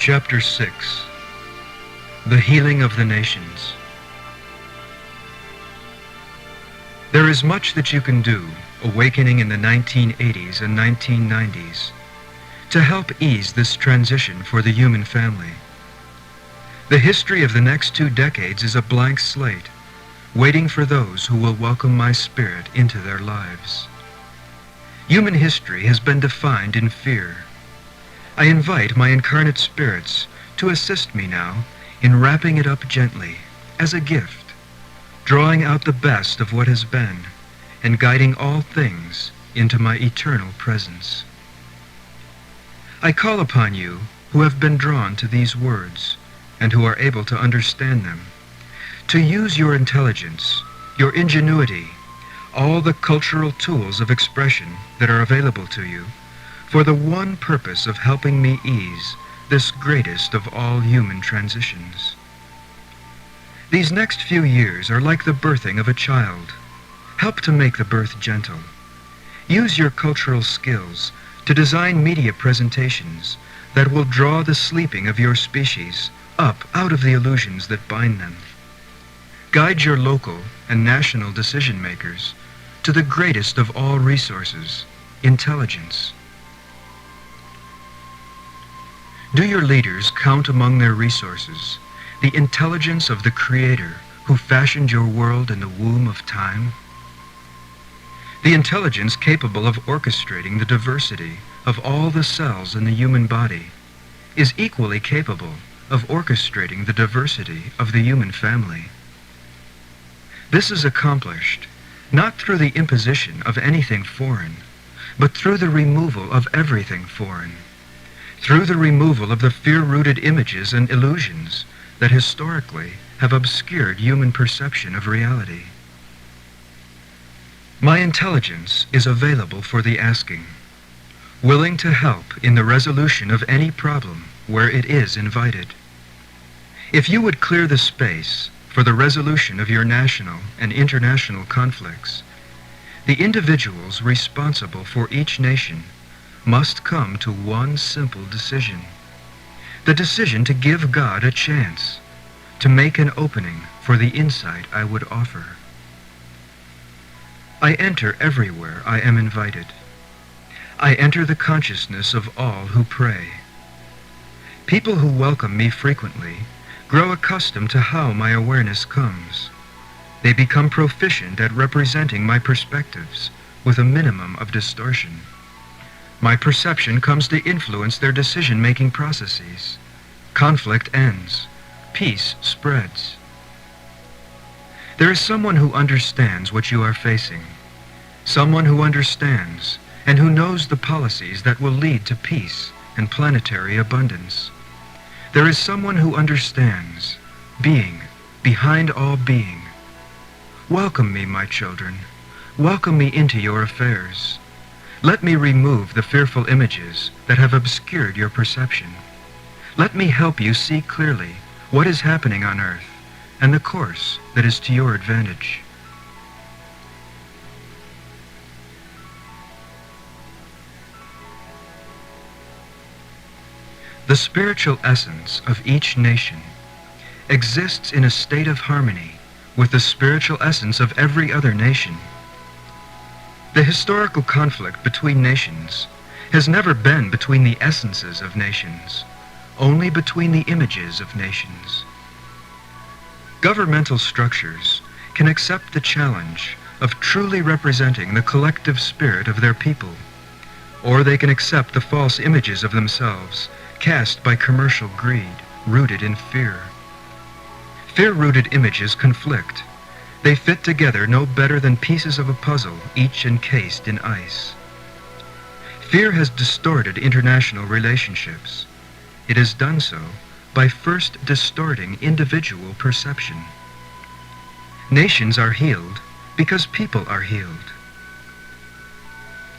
Chapter 6. The Healing of the Nations. There is much that you can do, awakening in the 1980s and 1990s, to help ease this transition for the human family. The history of the next 2 decades is a blank slate, waiting for those who will welcome my spirit into their lives. Human history has been defined in fear. I invite my incarnate spirits to assist me now in wrapping it up gently, as a gift, drawing out the best of what has been, and guiding all things into my eternal presence. I call upon you who have been drawn to these words, and who are able to understand them, to use your intelligence, your ingenuity, all the cultural tools of expression that are available to you, for the one purpose of helping me ease this greatest of all human transitions. These next few years are like the birthing of a child. Help to make the birth gentle. Use your cultural skills to design media presentations that will draw the sleeping of your species up out of the illusions that bind them. Guide your local and national decision makers to the greatest of all resources, intelligence. Do your leaders count among their resources the intelligence of the Creator who fashioned your world in the womb of time? The intelligence capable of orchestrating the diversity of all the cells in the human body is equally capable of orchestrating the diversity of the human family. This is accomplished not through the imposition of anything foreign, but through the removal of everything foreign, through the removal of the fear-rooted images and illusions that historically have obscured human perception of reality. My intelligence is available for the asking, willing to help in the resolution of any problem where it is invited. If you would clear the space for the resolution of your national and international conflicts, the individuals responsible for each nation must come to one simple decision. The decision to give God a chance, to make an opening for the insight I would offer. I enter everywhere I am invited. I enter the consciousness of all who pray. People who welcome me frequently grow accustomed to how my awareness comes. They become proficient at representing my perspectives with a minimum of distortion. My perception comes to influence their decision-making processes. Conflict ends. Peace spreads. There is someone who understands what you are facing. Someone who understands and who knows the policies that will lead to peace and planetary abundance. There is someone who understands, being behind all being. Welcome me, my children. Welcome me into your affairs. Let me remove the fearful images that have obscured your perception. Let me help you see clearly what is happening on Earth and the course that is to your advantage. The spiritual essence of each nation exists in a state of harmony with the spiritual essence of every other nation. The historical conflict between nations has never been between the essences of nations, only between the images of nations. Governmental structures can accept the challenge of truly representing the collective spirit of their people, or they can accept the false images of themselves cast by commercial greed rooted in fear. Fear-rooted images conflict. They fit together no better than pieces of a puzzle, each encased in ice. Fear has distorted international relationships. It has done so by first distorting individual perception. Nations are healed because people are healed.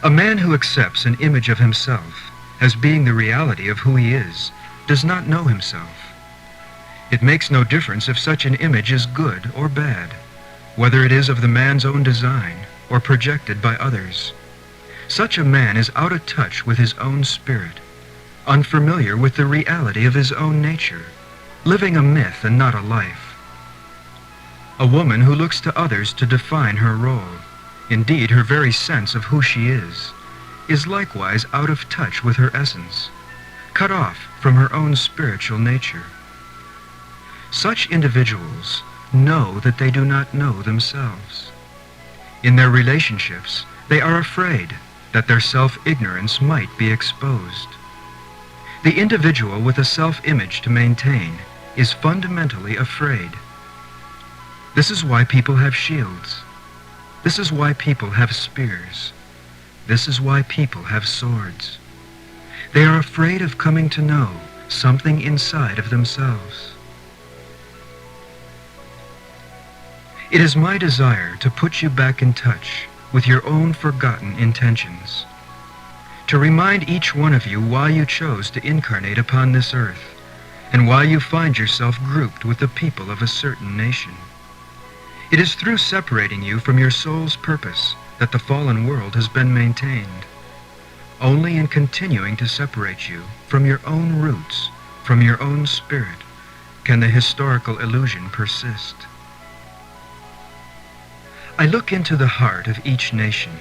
A man who accepts an image of himself as being the reality of who he is does not know himself. It makes no difference if such an image is good or bad, whether it is of the man's own design or projected by others. Such a man is out of touch with his own spirit. unfamiliar with the reality of his own nature, living a myth and not a life. A woman who looks to others to define her role, indeed her very sense of who she is likewise out of touch with her essence, cut off from her own spiritual nature. Such individuals know that they do not know themselves. In their relationships, they are afraid that their self-ignorance might be exposed. The individual with a self-image to maintain is fundamentally afraid. This is why people have shields. This is why people have spears. This is why people have swords. They are afraid of coming to know something inside of themselves. It is my desire to put you back in touch with your own forgotten intentions, to remind each one of you why you chose to incarnate upon this earth, and why you find yourself grouped with the people of a certain nation. It is through separating you from your soul's purpose that the fallen world has been maintained. Only in continuing to separate you from your own roots, from your own spirit, can the historical illusion persist. I look into the heart of each nation,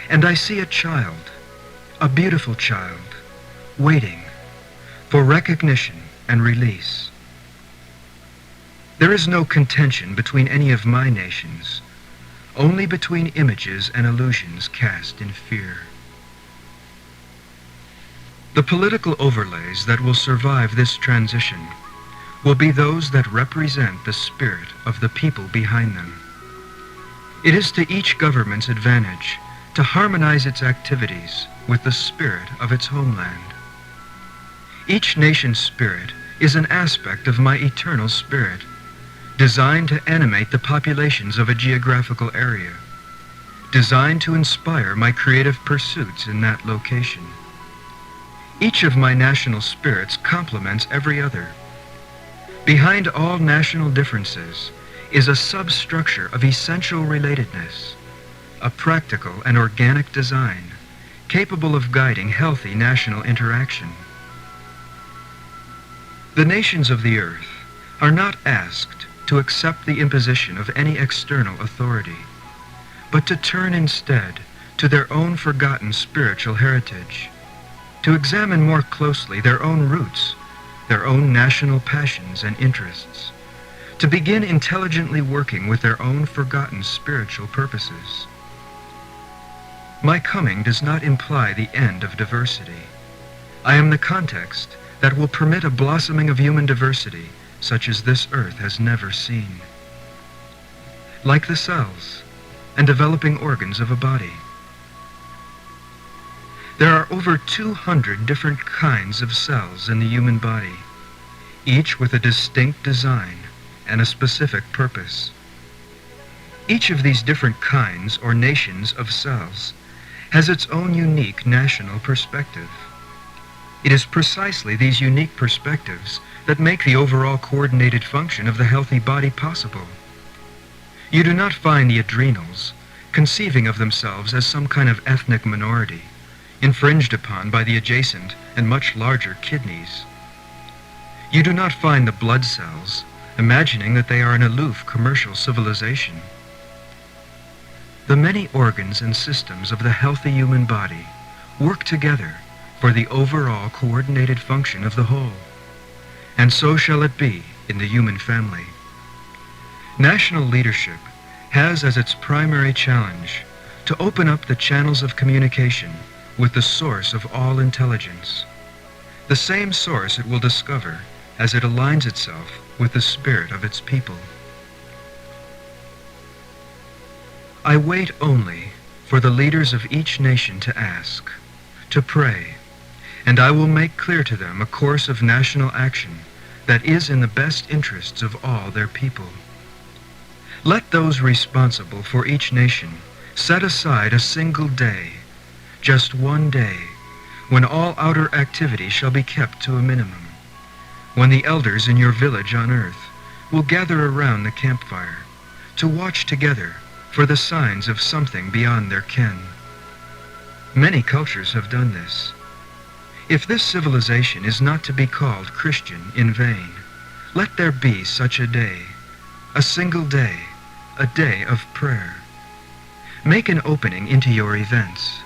and I see a child, a beautiful child, waiting for recognition and release. There is no contention between any of my nations, only between images and illusions cast in fear. The political overlays that will survive this transition will be those that represent the spirit of the people behind them. It is to each government's advantage to harmonize its activities with the spirit of its homeland. Each nation's spirit is an aspect of my eternal spirit, designed to animate the populations of a geographical area, designed to inspire my creative pursuits in that location. Each of my national spirits complements every other. Behind all national differences is a substructure of essential relatedness, a practical and organic design capable of guiding healthy national interaction. The nations of the earth are not asked to accept the imposition of any external authority, but to turn instead to their own forgotten spiritual heritage, to examine more closely their own roots, their own national passions and interests, to begin intelligently working with their own forgotten spiritual purposes. My coming does not imply the end of diversity. I am the context that will permit a blossoming of human diversity such as this earth has never seen. Like the cells and developing organs of a body, there are over 200 different kinds of cells in the human body, each with a distinct design and a specific purpose. Each of these different kinds or nations of cells has its own unique national perspective. It is precisely these unique perspectives that make the overall coordinated function of the healthy body possible. You do not find the adrenals conceiving of themselves as some kind of ethnic minority, infringed upon by the adjacent and much larger kidneys. You do not find the blood cells imagining that they are an aloof commercial civilization. The many organs and systems of the healthy human body work together for the overall coordinated function of the whole, and so shall it be in the human family. National leadership has as its primary challenge to open up the channels of communication with the source of all intelligence, the same source it will discover as it aligns itself with the spirit of its people. I wait only for the leaders of each nation to ask, to pray, and I will make clear to them a course of national action that is in the best interests of all their people. Let those responsible for each nation set aside a single day, just one day, when all outer activity shall be kept to a minimum, when the elders in your village on earth will gather around the campfire to watch together for the signs of something beyond their ken. Many cultures have done this. If this civilization is not to be called Christian in vain, let there be such a day, a single day, a day of prayer. Make an opening into your events.